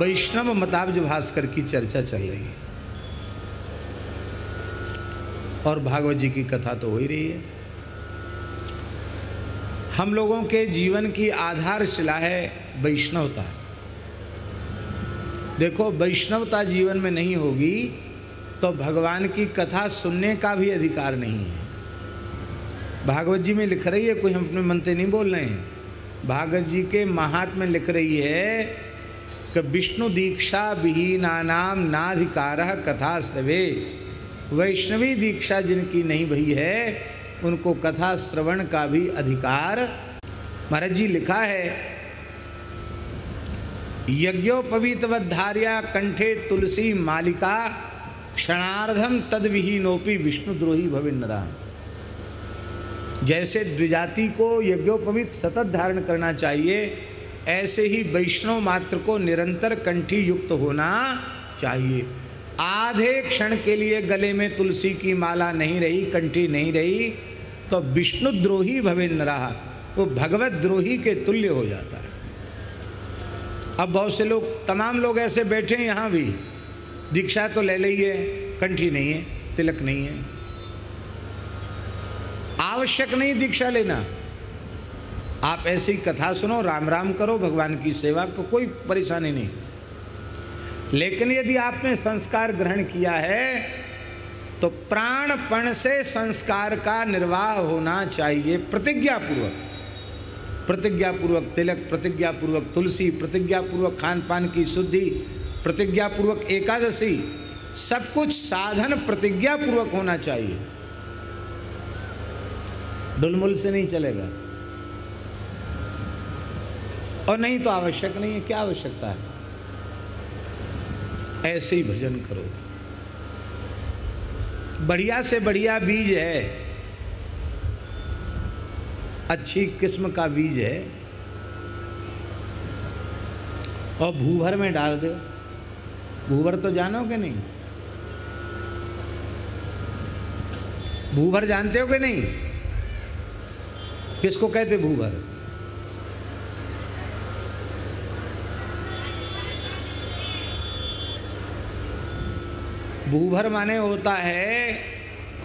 वैष्णव मताब्ज भास्कर की चर्चा चल रही है और भागवत जी की कथा तो हो ही रही है। हम लोगों के जीवन की आधारशिला है वैष्णवता। देखो, वैष्णवता जीवन में नहीं होगी तो भगवान की कथा सुनने का भी अधिकार नहीं है। भागवत जी में लिख रही है, कोई हम अपने मन से नहीं बोल रहे हैं, भागवत जी के महात्म्य में लिख रही है कि विष्णु दीक्षा विहीनानाम नाधिकारः कथा श्रवे। वैष्णवी दीक्षा जिनकी नहीं भई है उनको कथा श्रवण का भी अधिकार। महाराज जी लिखा है, यज्ञोपवीतवद्धार्या कंठे तुलसी मालिका क्षणार्धम तद्विहीनोपि विष्णुद्रोही भवेन्नरा। जैसे द्विजाति को यज्ञोपवीत सतत धारण करना चाहिए, ऐसे ही वैष्णव मात्र को निरंतर कंठी युक्त होना चाहिए। आधे क्षण के लिए गले में तुलसी की माला नहीं रही, कंठी नहीं रही, तो विष्णुद्रोही भवेन्नरा, वो भगवत द्रोही के तुल्य हो जाता है। अब बहुत से लोग, तमाम लोग ऐसे बैठे हैं यहाँ भी, दीक्षा तो ले लीजिए, कंठी नहीं है, तिलक नहीं है। आवश्यक नहीं दीक्षा लेना, आप ऐसी कथा सुनो, राम राम करो, भगवान की सेवा को कोई परेशानी नहीं। लेकिन यदि आपने संस्कार ग्रहण किया है तो प्राणपण से संस्कार का निर्वाह होना चाहिए। प्रतिज्ञापूर्वक, प्रतिज्ञापूर्वक तिलक, प्रतिज्ञापूर्वक तुलसी, प्रतिज्ञापूर्वक खान पान की शुद्धि, प्रतिज्ञापूर्वक एकादशी, सब कुछ साधन प्रतिज्ञापूर्वक होना चाहिए। डुलमुल से नहीं चलेगा। और नहीं तो आवश्यक नहीं है, क्या आवश्यकता है, ऐसे ही भजन करो। बढ़िया से बढ़िया बीज है, अच्छी किस्म का बीज है, और भूभर में डाल दो। भूभर तो जानोगे नहीं? भूभर जानते हो कि नहीं? किसको कहते भूभर? भूभर माने होता है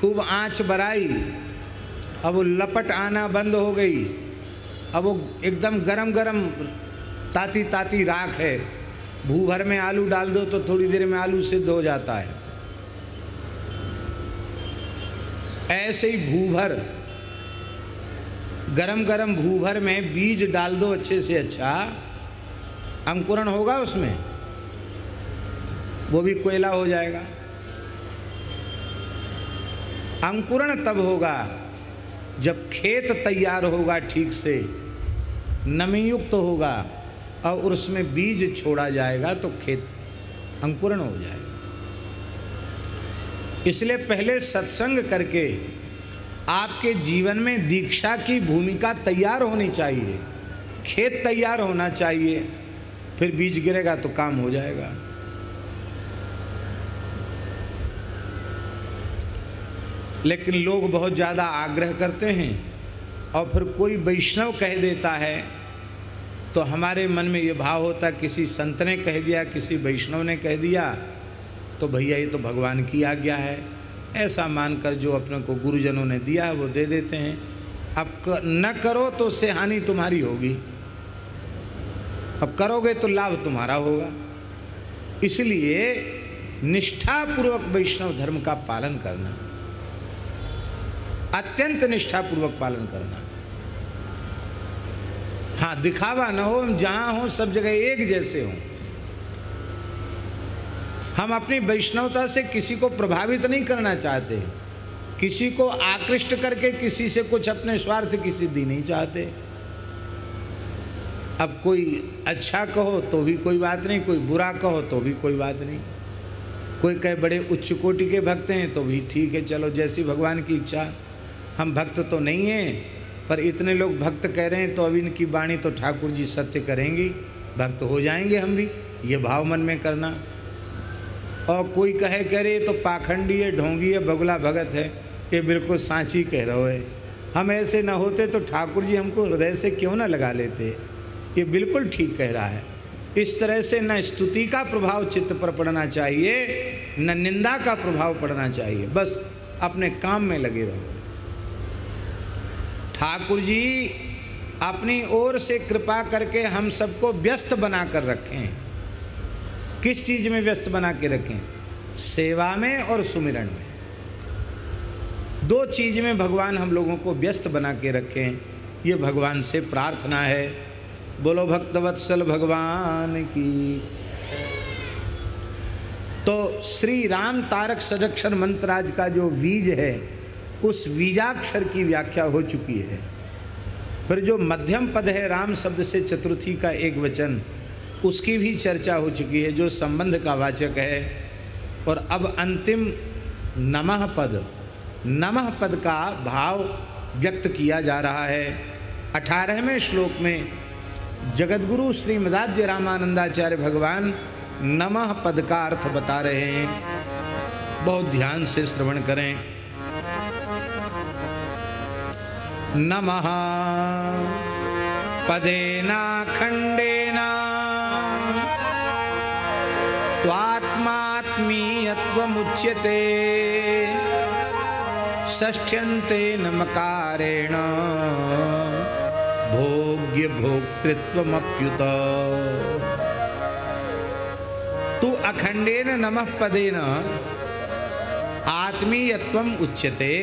खूब आंच बराई, अब वो लपट आना बंद हो गई, अब वो एकदम गरम गरम ताती ताती राख है। भूभर में आलू डाल दो तो थोड़ी देर में आलू सिद्ध हो जाता है। ऐसे ही भूभर, गरम गरम भूभर में बीज डाल दो अच्छे से अच्छा, अंकुरण होगा उसमें, वो भी कोयला हो जाएगा। अंकुरण तब होगा जब खेत तैयार होगा, ठीक से नमीयुक्त होगा, और उसमें बीज छोड़ा जाएगा तो खेत अंकुरण हो जाएगा। इसलिए पहले सत्संग करके आपके जीवन में दीक्षा की भूमिका तैयार होनी चाहिए, खेत तैयार होना चाहिए, फिर बीज गिरेगा तो काम हो जाएगा। लेकिन लोग बहुत ज़्यादा आग्रह करते हैं, और फिर कोई वैष्णव कह देता है तो हमारे मन में ये भाव होता, किसी संत ने कह दिया, किसी वैष्णव ने कह दिया, तो भैया ये तो भगवान की आज्ञा है, ऐसा मानकर जो अपने को गुरुजनों ने दिया है वो दे देते हैं। अब न करो तो उससे हानि तुम्हारी होगी, अब करोगे तो लाभ तुम्हारा होगा। इसलिए निष्ठापूर्वक वैष्णव धर्म का पालन करना, अत्यंत निष्ठापूर्वक पालन करना। हाँ, दिखावा न हो, हम जहाँ हों सब जगह एक जैसे हों। हम अपनी वैष्णवता से किसी को प्रभावित नहीं करना चाहते, किसी को आकृष्ट करके किसी से कुछ अपने स्वार्थ की सिद्धि नहीं चाहते। अब कोई अच्छा कहो तो भी कोई बात नहीं, कोई बुरा कहो तो भी कोई बात नहीं, कोई कहे बड़े उच्च कोटि के भक्त हैं तो भी ठीक है, चलो जैसी भगवान की इच्छा। हम भक्त तो नहीं हैं, पर इतने लोग भक्त कह रहे हैं तो अब इनकी वाणी तो ठाकुर जी सत्य करेंगी, भक्त हो जाएंगे हम भी, ये भाव मन में करना। और कोई कहे कह रहे तो पाखंडी है, ढोंगी है, बगुला भगत है, ये बिल्कुल सांची कह रहे है। हम ऐसे न होते तो ठाकुर जी हमको हृदय से क्यों न लगा लेते, ये बिल्कुल ठीक कह रहा है। इस तरह से न स्तुति का प्रभाव चित्त पर पड़ना चाहिए, न निंदा का प्रभाव पड़ना चाहिए। बस अपने काम में लगे रहो। ठाकुर जी अपनी ओर से कृपा करके हम सबको व्यस्त बना कर रखें। किस चीज़ में व्यस्त बना के रखें? सेवा में और सुमिरन में। दो चीज़ में भगवान हम लोगों को व्यस्त बना के रखें, ये भगवान से प्रार्थना है। बोलो भक्तवत्सल भगवान की। तो श्री राम तारक सजक्षर मंत्राज का जो बीज है, उस बीजाक्षर की व्याख्या हो चुकी है। फिर जो मध्यम पद है राम शब्द से चतुर्थी का एक वचन, उसकी भी चर्चा हो चुकी है, जो संबंध का वाचक है। और अब अंतिम नमः पद, नमः पद का भाव व्यक्त किया जा रहा है। 18वें श्लोक में जगतगुरु श्रीमदाद्य रामानंदाचार्य भगवान नमः पद का अर्थ बता रहे हैं। बहुत ध्यान से श्रवण करें। नमः पदेना खंडेना त्वात्मात्मीयत्वमुच्यते षष्ठ्यन्तेन मकारेण भोग्य भोक्तृत्वमप्युत। तु अखंडेन नमः पदेन आत्मीयत्वम उच्यते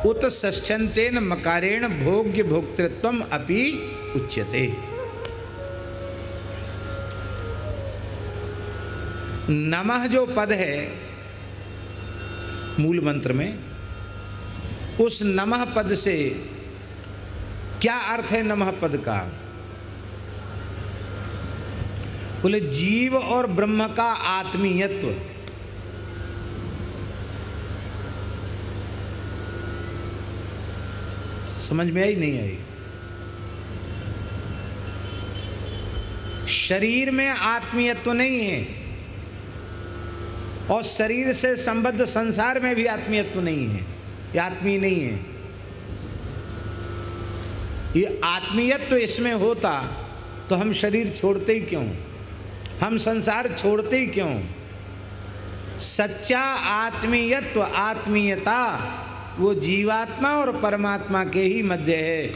उत षष्ठ्यन्तेन मकारेण भोग्य भोक्तृत्वम अपि उच्यते। नमः जो पद है मूल मंत्र में, उस नमः पद से क्या अर्थ है? नमः पद का बोले जीव और ब्रह्म का आत्मीयत्व। समझ में आई नहीं आई? शरीर में आत्मीयत्व नहीं है, और शरीर से संबद्ध संसार में भी आत्मीयत्व नहीं है। ये आत्मीय नहीं है। ये आत्मीयत्व इसमें होता तो हम शरीर छोड़ते ही क्यों, हम संसार छोड़ते ही क्यों? सच्चा आत्मीयत्व, आत्मीयता वो जीवात्मा और परमात्मा के ही मध्य है।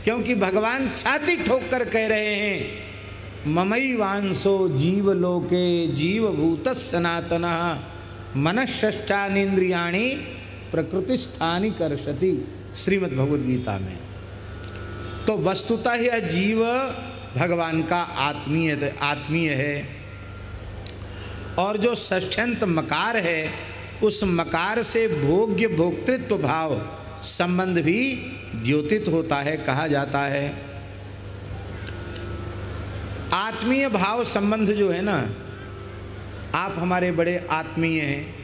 क्योंकि भगवान छाती ठोक कर कह रहे हैं, ममैवांसो जीवलोके जीवभूतः सनातनः मनःषष्ठानीन्द्रियाणि प्रकृतिस्थानि कर्षति, श्रीमद् भगवद गीता में। तो वस्तुतः यह जीव भगवान का आत्मीय है। और जो षष्ठ्यंत मकार है, उस मकार से भोग्य भोक्तृत्व भाव संबंध भी द्योतित होता है, कहा जाता है। आत्मीय भाव संबंध जो है ना, आप हमारे बड़े आत्मीय हैं,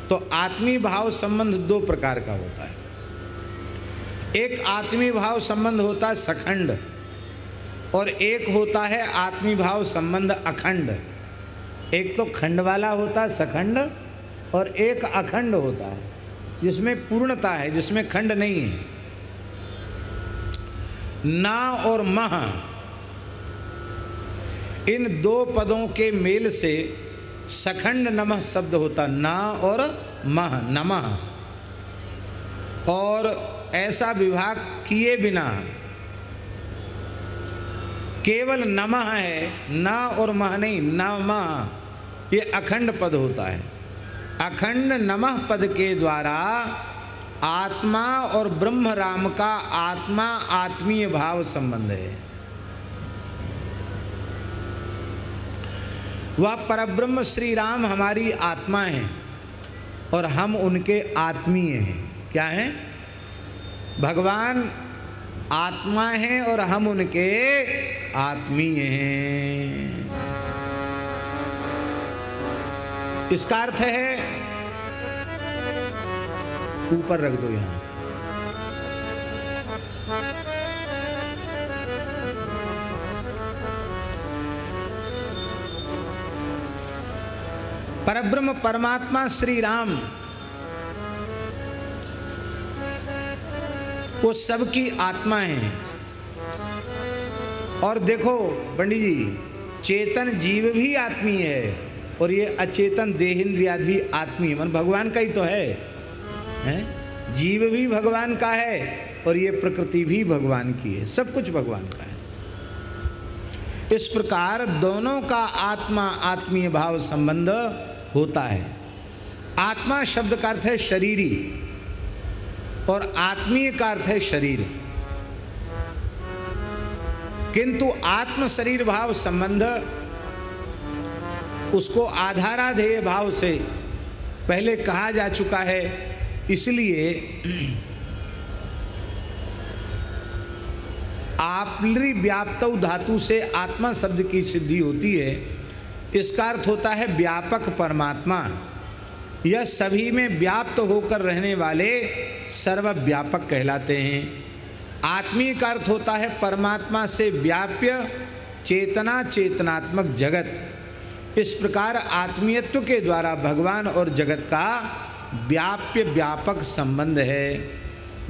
तो आत्मीय भाव संबंध दो प्रकार का होता है। एक आत्मीय भाव संबंध होता है सखंड, और एक होता है आत्मीय भाव संबंध अखंड। एक तो खंड वाला होता है सखंड, और एक अखंड होता है जिसमें पूर्णता है, जिसमें खंड नहीं है। ना और मह, इन दो पदों के मेल से सखंड नमः शब्द होता, ना और मह, नमः। और ऐसा विभाग किए बिना केवल नमः है, ना और मह नहीं, नमः, ये अखंड पद होता है। अखंड नमः पद के द्वारा आत्मा और ब्रह्म राम का आत्मा आत्मीय भाव संबंध है। वह परब्रह्म श्री राम हमारी आत्मा है और हम उनके आत्मीय हैं। क्या हैं? भगवान आत्मा हैं और हम उनके आत्मीय हैं। इसका अर्थ है, ऊपर रख दो यहां, परब्रह्म परमात्मा श्री राम वो सबकी आत्मा है। और देखो पंडित जी, चेतन जीव भी आत्मीय है और ये अचेतन देहेंद्रियादि भी आत्मीय, मन भगवान का ही तो है? जीव भी भगवान का है और ये प्रकृति भी भगवान की है, सब कुछ भगवान का है। इस प्रकार दोनों का आत्मा आत्मीय भाव संबंध होता है। आत्मा शब्द का अर्थ है शरीरी और आत्मीय का अर्थ है शरीर, किंतु आत्म शरीर भाव संबंध उसको आधाराधेय भाव से पहले कहा जा चुका है, इसलिए आपलि व्याप्तौ धातु से आत्मा शब्द की सिद्धि होती है। इसका अर्थ होता है व्यापक परमात्मा, यह सभी में व्याप्त होकर रहने वाले सर्वव्यापक कहलाते हैं। आत्मीय का अर्थ होता है परमात्मा से व्याप्य चेतना चेतनात्मक जगत। इस प्रकार आत्मीयत्व के द्वारा भगवान और जगत का व्याप्य व्यापक संबंध है।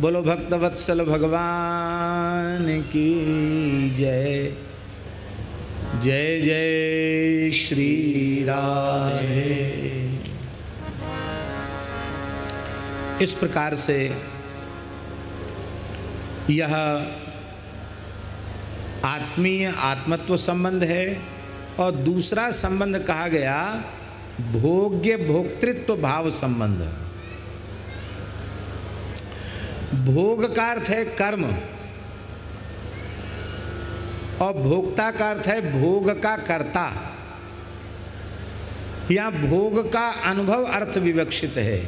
बोलो भक्तवत्सल भगवान की जय। जय जय श्री राधे। इस प्रकार से यह आत्मीय आत्मत्व संबंध है और दूसरा संबंध कहा गया भोग्य भोक्तृत्व भाव संबंध। भोग का अर्थ है कर्म और भोक्ता का अर्थ है भोग का कर्ता। यहाँ भोग का अनुभव अर्थ विवक्षित है।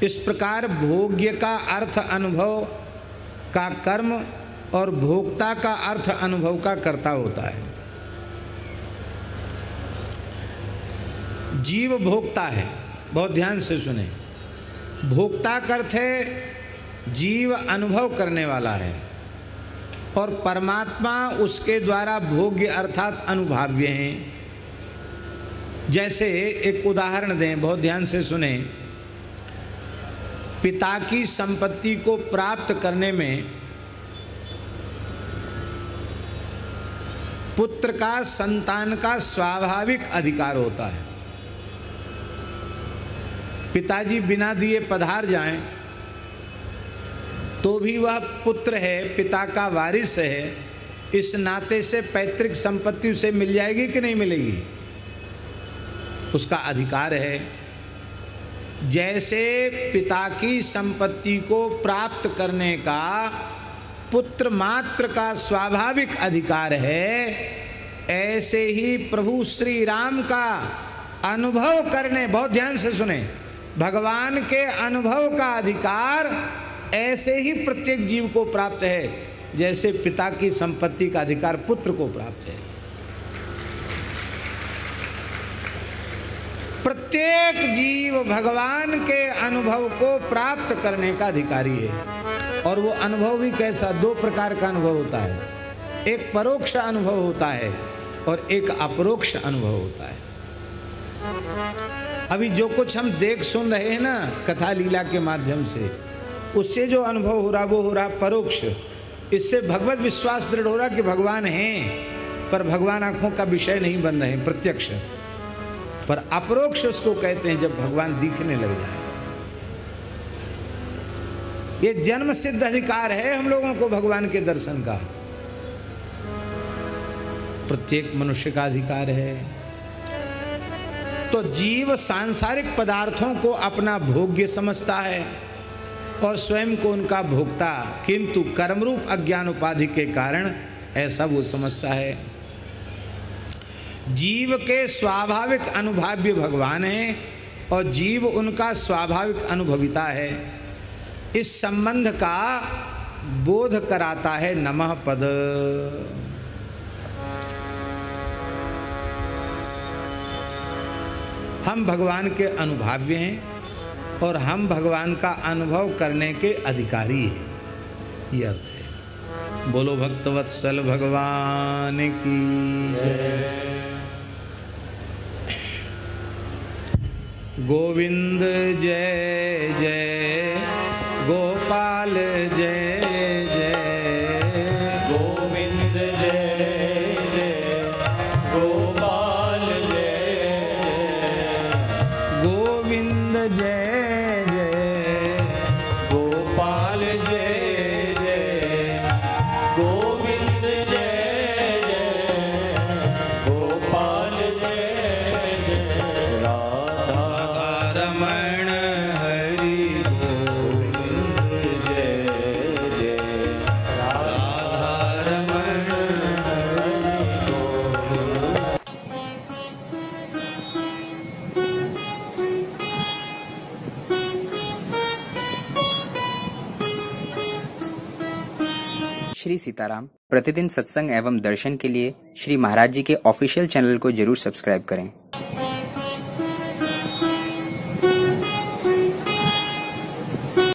इस प्रकार भोग्य का अर्थ अनुभव का कर्म और भोक्ता का अर्थ अनुभव का कर्ता होता है। जीव भोक्ता है, बहुत ध्यान से सुने। भोक्ता का अर्थ है जीव अनुभव करने वाला है और परमात्मा उसके द्वारा भोग्य अर्थात अनुभाव्य हैं। जैसे एक उदाहरण दें, बहुत ध्यान से सुने। पिता की संपत्ति को प्राप्त करने में पुत्र का संतान का स्वाभाविक अधिकार होता है। पिताजी बिना दिए पधार जाएं तो भी वह पुत्र है, पिता का वारिस है, इस नाते से पैतृक संपत्ति उसे मिल जाएगी कि नहीं मिलेगी? उसका अधिकार है। जैसे पिता की संपत्ति को प्राप्त करने का पुत्र मात्र का स्वाभाविक अधिकार है, ऐसे ही प्रभु श्री राम का अनुभव करने, बहुत ध्यान से सुने, भगवान के अनुभव का अधिकार ऐसे ही प्रत्येक जीव को प्राप्त है जैसे पिता की संपत्ति का अधिकार पुत्र को प्राप्त है। प्रत्येक जीव भगवान के अनुभव को प्राप्त करने का अधिकारी है। और वो अनुभव भी कैसा? दो प्रकार का अनुभव होता है। एक परोक्ष अनुभव होता है और एक अपरोक्ष अनुभव होता है। अभी जो कुछ हम देख सुन रहे हैं ना कथा लीला के माध्यम से, उससे जो अनुभव हो रहा वो हो रहा परोक्ष। इससे भगवत विश्वास दृढ़ हो रहा कि भगवान हैं, पर भगवान आंखों का विषय नहीं बन रहे, प्रत्यक्ष। पर अपरोक्ष उसको कहते हैं जब भगवान दिखने लग जाए। ये जन्म सिद्ध अधिकार है हम लोगों को भगवान के दर्शन का, प्रत्येक मनुष्य का अधिकार है। तो जीव सांसारिक पदार्थों को अपना भोग्य समझता है और स्वयं को उनका भोक्ता, किंतु कर्मरूप अज्ञान उपाधि के कारण ऐसा वो समझता है। जीव के स्वाभाविक अनुभाव्य भगवान है और जीव उनका स्वाभाविक अनुभविता है। इस संबंध का बोध कराता है नमः पद। हम भगवान के अनुभाव्य हैं और हम भगवान का अनुभव करने के अधिकारी हैं, ये अर्थ है। बोलो भक्तवत्सल भगवान की जय। गोविंद जय जय, गोपाल जय जय, गोविंद जय जय, श्री सीताराम। प्रतिदिन सत्संग एवं दर्शन के लिए श्री महाराज जी के ऑफिशियल चैनल को जरूर सब्सक्राइब करें।